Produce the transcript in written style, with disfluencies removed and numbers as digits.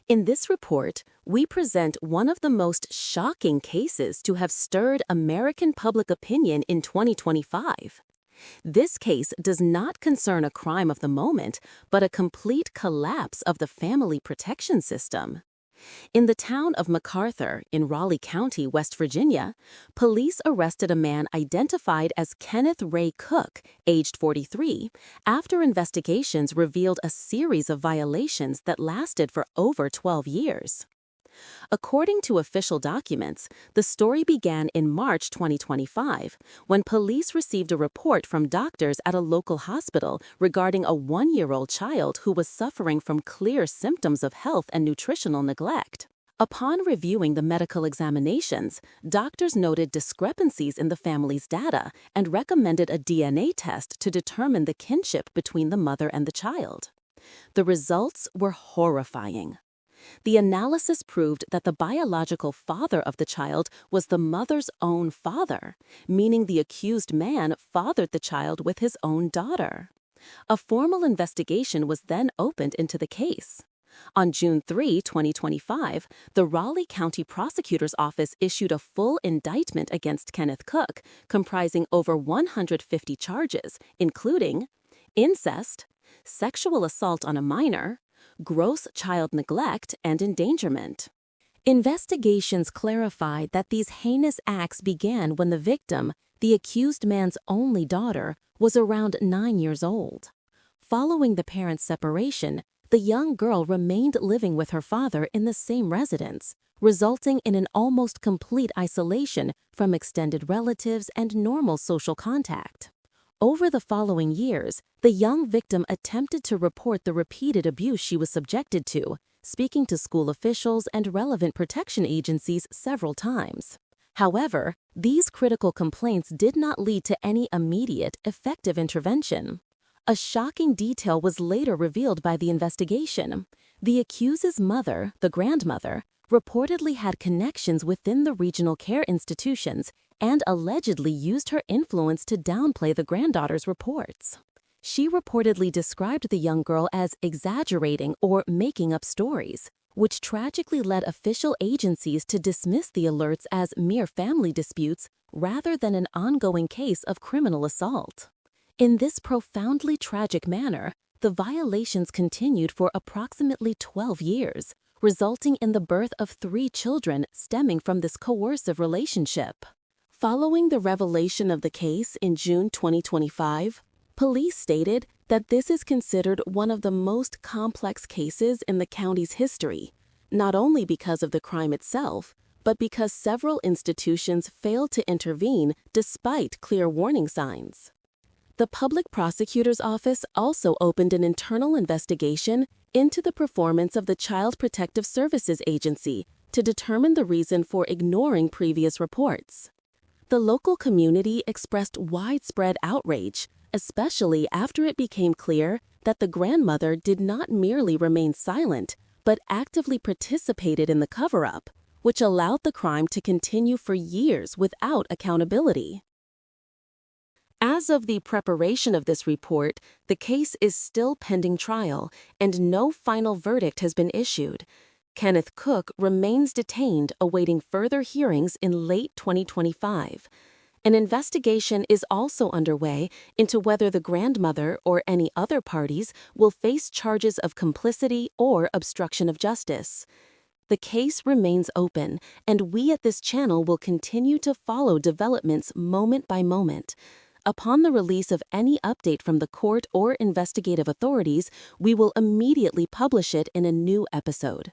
In this report, we present one of the most shocking cases to have stirred American public opinion in 2025. This case does not concern a crime of the moment, but a complete collapse of the family protection system. In the town of MacArthur in Raleigh County, West Virginia, police arrested a man identified as Kenneth Ray Cook, aged 43, after investigations revealed a series of violations that lasted for over 12 years. According to official documents, the story began in March 2025 when police received a report from doctors at a local hospital regarding a 1-year-old child who was suffering from clear symptoms of health and nutritional neglect. Upon reviewing the medical examinations, doctors noted discrepancies in the family's data and recommended a DNA test to determine the kinship between the mother and the child. The results were horrifying. The analysis proved that the biological father of the child was the mother's own father, meaning the accused man fathered the child with his own daughter. A formal investigation was then opened into the case. On June 3, 2025, the Raleigh County Prosecutor's Office issued a full indictment against Kenneth Cook, comprising over 150 charges, including incest, sexual assault on a minor, gross child neglect, and endangerment. Investigations clarified that these heinous acts began when the victim, the accused man's only daughter, was around 9 years old. Following the parents' separation, the young girl remained living with her father in the same residence, resulting in an almost complete isolation from extended relatives and normal social contact. Over the following years, the young victim attempted to report the repeated abuse she was subjected to, speaking to school officials and relevant protection agencies several times. However, these critical complaints did not lead to any immediate, effective intervention. A shocking detail was later revealed by the investigation. The accused's mother, the grandmother, reportedly had connections within the regional care institutions and allegedly used her influence to downplay the granddaughter's reports. She reportedly described the young girl as exaggerating or making up stories, which tragically led official agencies to dismiss the alerts as mere family disputes rather than an ongoing case of criminal assault. In this profoundly tragic manner, the violations continued for approximately 12 years, resulting in the birth of 3 children stemming from this coercive relationship. Following the revelation of the case in June 2025, police stated that this is considered one of the most complex cases in the county's history, not only because of the crime itself, but because several institutions failed to intervene despite clear warning signs. The Public Prosecutor's Office also opened an internal investigation into the performance of the Child Protective Services Agency to determine the reason for ignoring previous reports. The local community expressed widespread outrage, especially after it became clear that the grandmother did not merely remain silent, but actively participated in the cover-up, which allowed the crime to continue for years without accountability. As of the preparation of this report, the case is still pending trial, and no final verdict has been issued. Kenneth Cook remains detained awaiting further hearings in late 2025. An investigation is also underway into whether the grandmother or any other parties will face charges of complicity or obstruction of justice. The case remains open, and we at this channel will continue to follow developments moment by moment. Upon the release of any update from the court or investigative authorities, we will immediately publish it in a new episode.